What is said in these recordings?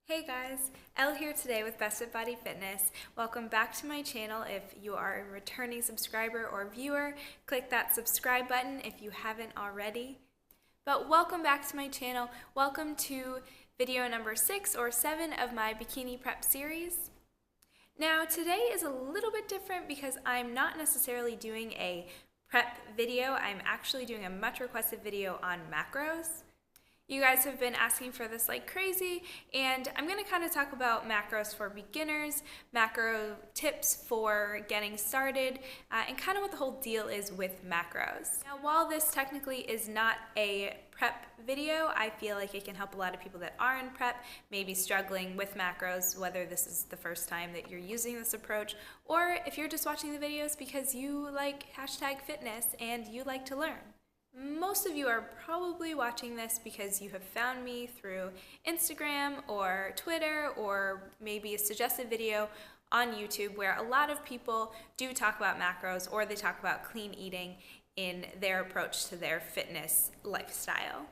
Hey guys, Elle here today with Best Fit Body Fitness. Welcome back to my channel. If you are a returning subscriber or viewer, click that subscribe button if you haven't already. But welcome back to my channel. Welcome to video number 6 or 7 of my bikini prep series. Now today is a little bit different because I'm not necessarily doing a prep video. I'm actually doing a much requested video on macros. You guys have been asking for this like crazy, and I'm going to kind of talk about macros for beginners, macro tips for getting started, and kind of what the whole deal is with macros. Now, while this technically is not a prep video, I feel like it can help a lot of people that are in prep, maybe struggling with macros, whether this is the first time that you're using this approach, or if you're just watching the videos because you like #fitness and you like to learn. Most of you are probably watching this because you have found me through Instagram or Twitter or maybe a suggested video on YouTube where a lot of people do talk about macros or they talk about clean eating in their approach to their fitness lifestyle.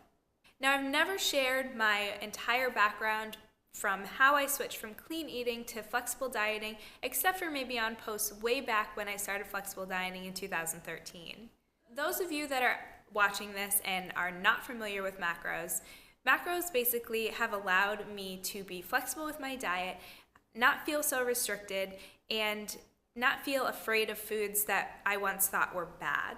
Now, I've never shared my entire background from how I switched from clean eating to flexible dieting, except for maybe on posts way back when I started flexible dieting in 2013. Those of you that are watching this and are not familiar with macros, macros basically have allowed me to be flexible with my diet, not feel so restricted, and not feel afraid of foods that I once thought were bad.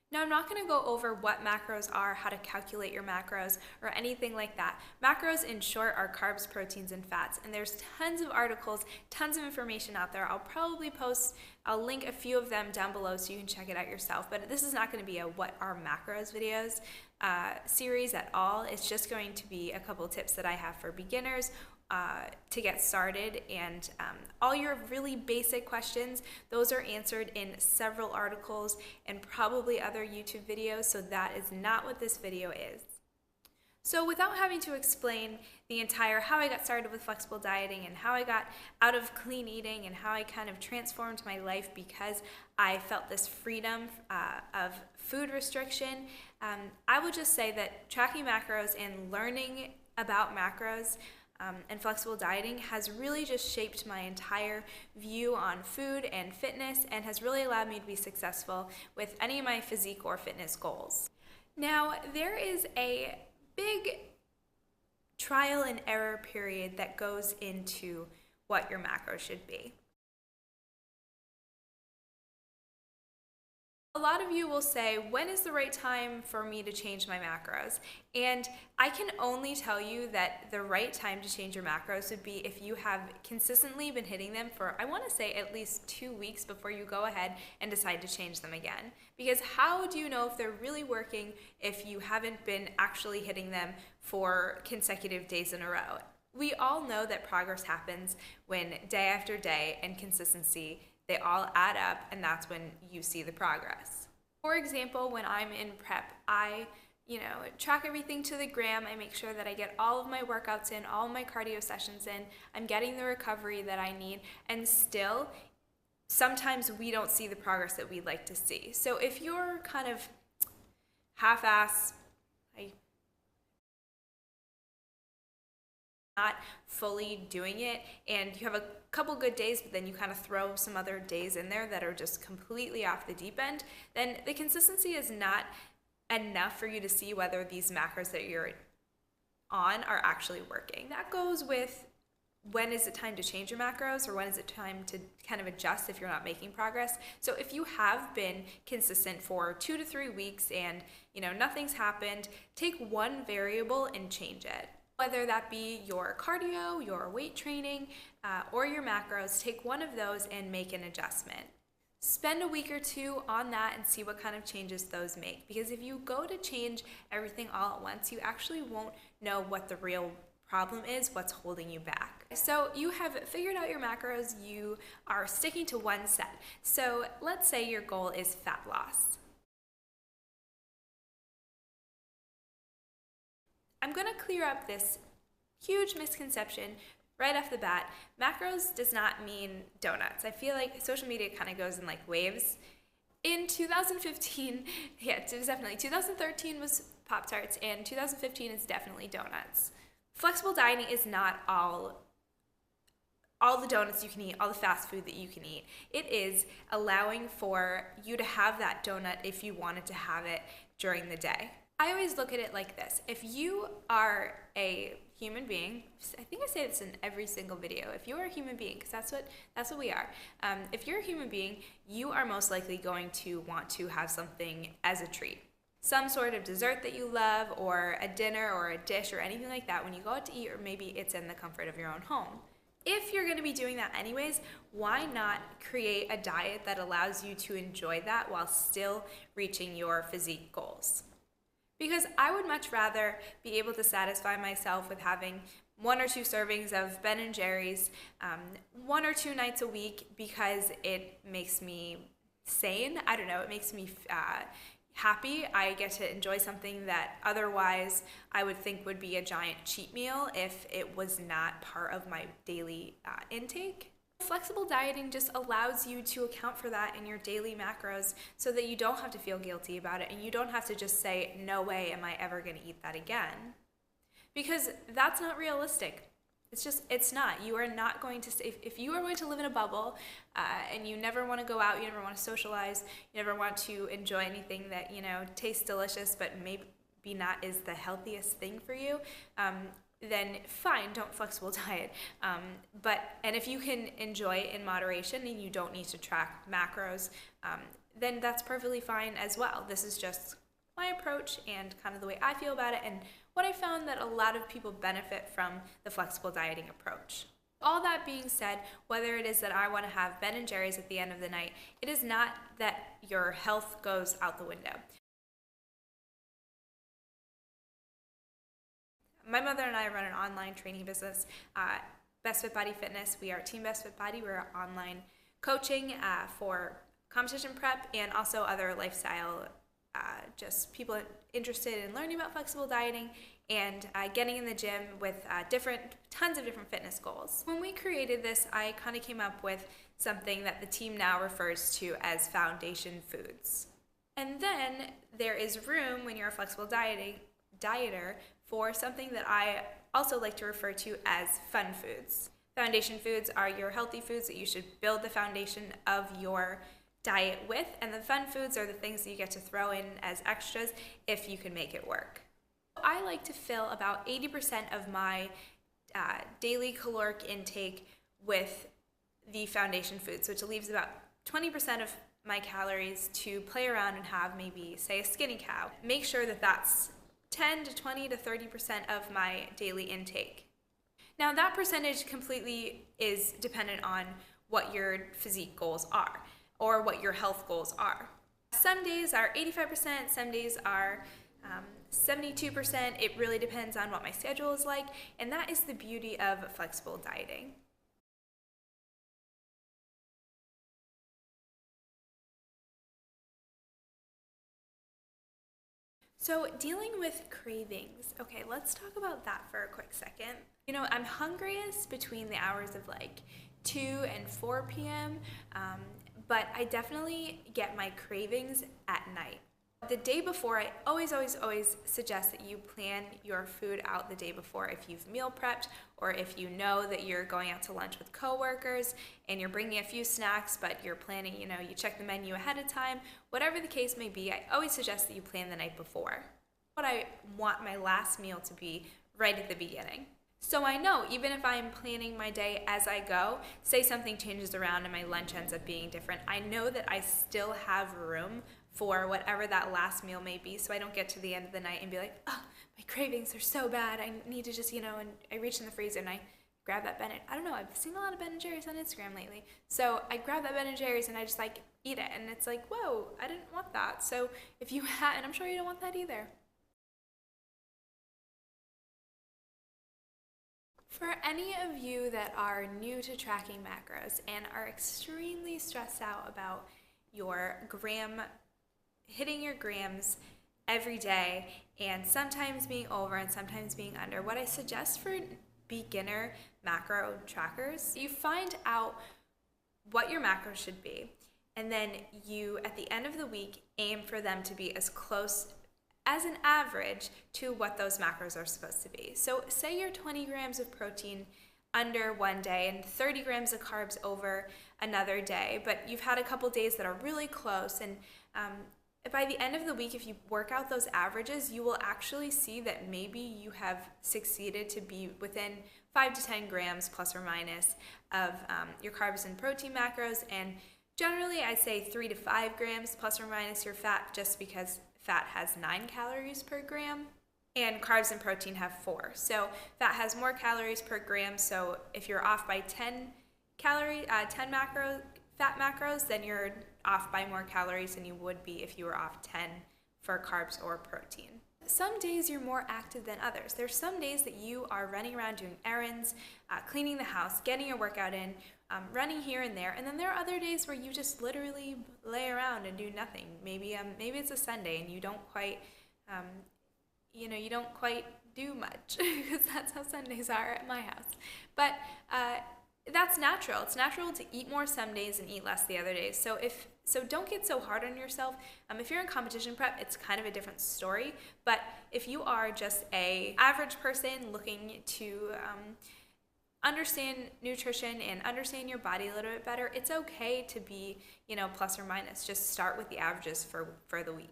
Now, I'm not going to go over what macros are, how to calculate your macros, or anything like that. Macros, in short, are carbs, proteins, and fats. And there's tons of articles, tons of information out there. I'll link a few of them down below so you can check it out yourself. But this is not going to be a what are macros videos series at all. It's just going to be a couple tips that I have for beginners to get started, and all your really basic questions, those are answered in several articles and probably other YouTube videos, so that is not what this video is. So without having to explain the entire how I got started with flexible dieting and how I got out of clean eating and how I kind of transformed my life because I felt this freedom of food restriction, I would just say that tracking macros and learning about macros and flexible dieting has really just shaped my entire view on food and fitness and has really allowed me to be successful with any of my physique or fitness goals. Now, there is a big trial and error period that goes into what your macros should be. A lot of you will say, when is the right time for me to change my macros? And I can only tell you that the right time to change your macros would be if you have consistently been hitting them for, I want to say, at least 2 weeks before you go ahead and decide to change them again. Because how do you know if they're really working if you haven't been actually hitting them for consecutive days in a row? We all know that progress happens when day after day and consistency, they all add up, and that's when you see the progress. For example, when I'm in prep, I track everything to the gram. I make sure that I get all of my workouts in, all of my cardio sessions in. I'm getting the recovery that I need, and still, sometimes we don't see the progress that we'd like to see. So if you're kind of half-ass, not fully doing it, and you have a couple good days, but then you kind of throw some other days in there that are just completely off the deep end, then the consistency is not enough for you to see whether these macros that you're on are actually working. That goes with when is it time to change your macros, or when is it time to kind of adjust if you're not making progress. So if you have been consistent for 2 to 3 weeks and nothing's happened, take one variable and change it. Whether that be your cardio, your weight training, or your macros, take one of those and make an adjustment. Spend a week or two on that and see what kind of changes those make. Because if you go to change everything all at once, you actually won't know what the real problem is, what's holding you back. So you have figured out your macros, you are sticking to one set. So let's say your goal is fat loss. I'm going to clear up this huge misconception right off the bat. Macros does not mean donuts. I feel like social media kind of goes in like waves. In 2015, yeah, it was definitely 2013 was Pop-Tarts, and 2015 is definitely donuts. Flexible dieting is not all the donuts you can eat, all the fast food that you can eat. It is allowing for you to have that donut if you wanted to have it during the day. I always look at it like this. If you are a human being, I think I say this in every single video, if you're a human being, because that's what we are. If you're a human being, you are most likely going to want to have something as a treat. Some sort of dessert that you love, or a dinner or a dish or anything like that when you go out to eat, or maybe it's in the comfort of your own home. If you're going to be doing that anyways, why not create a diet that allows you to enjoy that while still reaching your physique goals? Because I would much rather be able to satisfy myself with having 1 or 2 servings of Ben & Jerry's 1 or 2 nights a week, because it makes me sane. I don't know, it makes me happy. I get to enjoy something that otherwise I would think would be a giant cheat meal if it was not part of my daily intake. Flexible dieting just allows you to account for that in your daily macros so that you don't have to feel guilty about it, and you don't have to just say, no way am I ever going to eat that again. Because that's not realistic. It's not. You are not going to, if you are going to live in a bubble and you never want to go out, you never want to socialize, you never want to enjoy anything that, tastes delicious but maybe not is the healthiest thing for you, then fine, don't flexible diet. And if you can enjoy it in moderation and you don't need to track macros, then that's perfectly fine as well. This is just my approach and kind of the way I feel about it, and what I found that a lot of people benefit from the flexible dieting approach. All that being said, whether it is that I want to have Ben & Jerry's at the end of the night, it is not that your health goes out the window. My mother and I run an online training business, Best Fit Body Fitness. We are Team Best Fit Body. We're online coaching for competition prep and also other lifestyle, just people interested in learning about flexible dieting and getting in the gym with tons of different fitness goals. When we created this, I kind of came up with something that the team now refers to as foundation foods. And then there is room when you're a flexible dieter for something that I also like to refer to as fun foods. Foundation foods are your healthy foods that you should build the foundation of your diet with, and the fun foods are the things that you get to throw in as extras if you can make it work. I like to fill about 80% of my daily caloric intake with the foundation foods, which leaves about 20% of my calories to play around and have maybe, say, a skinny cow. Make sure that that's 10 to 20 to 30% of my daily intake. Now that percentage completely is dependent on what your physique goals are or what your health goals are. Some days are 85%, some days are 72%. It really depends on what my schedule is like, and that is the beauty of flexible dieting. So dealing with cravings, okay, let's talk about that for a quick second. I'm hungriest between the hours of like 2 and 4 p.m., but I definitely get my cravings at night. The day before, I always suggest that you plan your food out the day before. If you've meal prepped, or if you know that you're going out to lunch with coworkers and you're bringing a few snacks, but you're planning, you check the menu ahead of time, whatever the case may be, I always suggest that you plan the night before. What I want my last meal to be right at the beginning. So I know, even if I'm planning my day as I go, say something changes around and my lunch ends up being different, I know that I still have room for whatever that last meal may be, so I don't get to the end of the night and be like, oh, my cravings are so bad, I need to just, and I reach in the freezer and I grab that Ben. I don't know, I've seen a lot of Ben & Jerry's on Instagram lately, so I grab that Ben & Jerry's and I just eat it, and it's like, whoa, I didn't want that. So if you and I'm sure you don't want that either. For any of you that are new to tracking macros and are extremely stressed out about hitting your grams every day and sometimes being over and sometimes being under, what I suggest for beginner macro trackers, you find out what your macros should be, and then you, at the end of the week, aim for them to be as close as an average to what those macros are supposed to be. So say you're 20 grams of protein under one day and 30 grams of carbs over another day, but you've had a couple days that are really close, and by the end of the week, if you work out those averages, you will actually see that maybe you have succeeded to be within 5 to 10 grams plus or minus of your carbs and protein macros, and generally I say 3 to 5 grams plus or minus your fat, just because fat has 9 calories per gram and carbs and protein have 4. So fat has more calories per gram, so if you're off by 10 fat macros, then you're off by more calories than you would be if you were off 10 for carbs or protein. Some days you're more active than others. There's some days that you are running around doing errands, cleaning the house, getting your workout in, running here and there, and then there are other days where you just literally lay around and do nothing. Maybe it's a Sunday and you don't quite do much, because that's how Sundays are at my house. But that's natural. It's natural to eat more some days and eat less the other days. So don't get so hard on yourself. If you're in competition prep, it's kind of a different story. But if you are just a average person looking to understand nutrition and understand your body a little bit better, it's okay to be, plus or minus. Just start with the averages for the week.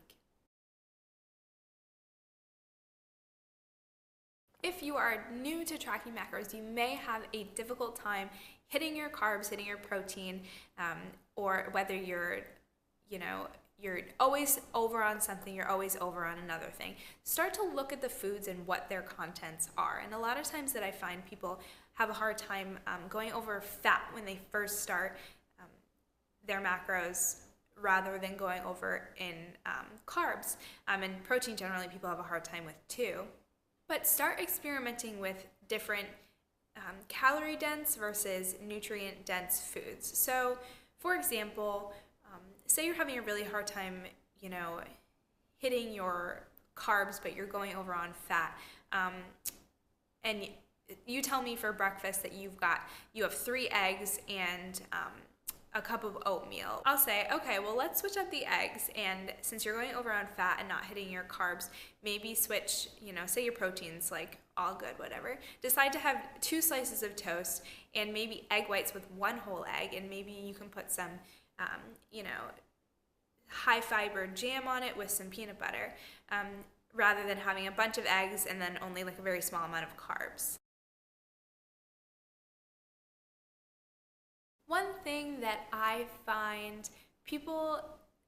If you are new to tracking macros, you may have a difficult time hitting your carbs, hitting your protein, or whether you're always over on something, you're always over on another thing. Start to look at the foods and what their contents are. And a lot of times that I find people have a hard time going over fat when they first start their macros, rather than going over in carbs. And protein generally people have a hard time with too. But start experimenting with different calorie dense versus nutrient dense foods. So for example, say you're having a really hard time, hitting your carbs, but you're going over on fat, and you tell me for breakfast that you have 3 eggs and a cup of oatmeal. I'll say, okay, well, let's switch up the eggs, and since you're going over on fat and not hitting your carbs, maybe switch, say your protein's like all good, whatever. Decide to have 2 slices of toast and maybe egg whites with 1 whole egg, and maybe you can put some, high fiber jam on it with some peanut butter, rather than having a bunch of eggs and then only like a very small amount of carbs. One thing that I find people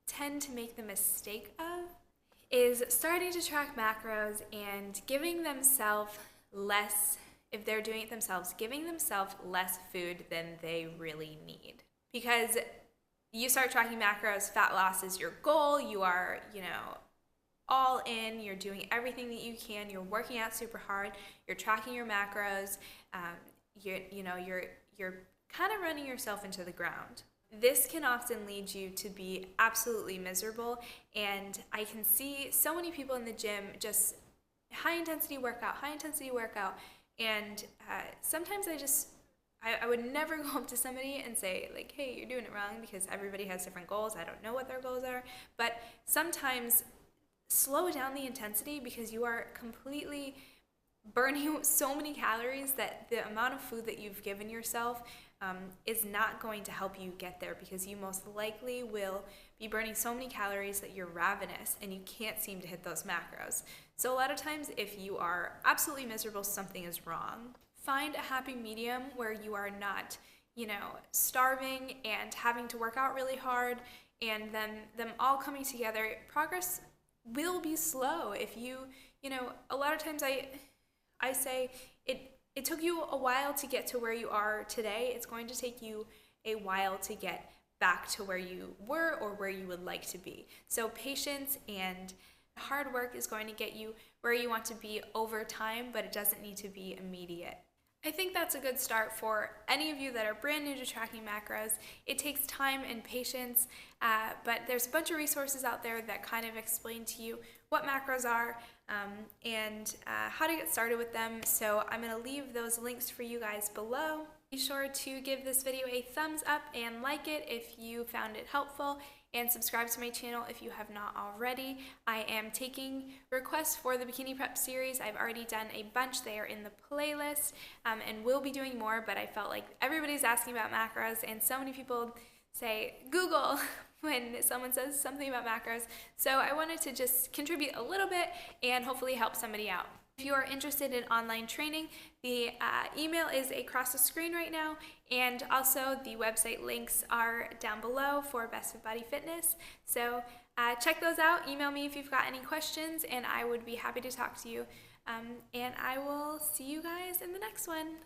tend to make the mistake of is starting to track macros and giving themselves less, if they're doing it themselves, giving themselves less food than they really need. Because you start tracking macros, fat loss is your goal, you are, all in, you're doing everything that you can, you're working out super hard, you're tracking your macros, you're kind of running yourself into the ground. This can often lead you to be absolutely miserable, and I can see so many people in the gym just high intensity workout, and sometimes I would never go up to somebody and say like, hey, you're doing it wrong, because everybody has different goals. I don't know what their goals are, but sometimes slow down the intensity, because you are completely burning so many calories that the amount of food that you've given yourself is not going to help you get there, because you most likely will be burning so many calories that you're ravenous and you can't seem to hit those macros. So a lot of times if you are absolutely miserable, something is wrong. Find a happy medium where you are not, starving and having to work out really hard, and then them all coming together. Progress will be slow. If you, a lot of times I say it took you a while to get to where you are today. It's going to take you a while to get back to where you were or where you would like to be. So patience and hard work is going to get you where you want to be over time, but it doesn't need to be immediate. I think that's a good start for any of you that are brand new to tracking macros. It takes time and patience, but there's a bunch of resources out there that kind of explain to you what macros are and how to get started with them. So I'm going to leave those links for you guys below. Be sure to give this video a thumbs up and like it if you found it helpful, and subscribe to my channel if you have not already. I am taking requests for the bikini prep series. I've already done a bunch. They are in the playlist, and will be doing more, but I felt like everybody's asking about macros, and so many people say Google when someone says something about macros. So I wanted to just contribute a little bit and hopefully help somebody out. If you are interested in online training, the email is across the screen right now, and also the website links are down below for Best Fit Body Fitness. So check those out. Email me if you've got any questions, and I would be happy to talk to you. And I will see you guys in the next one.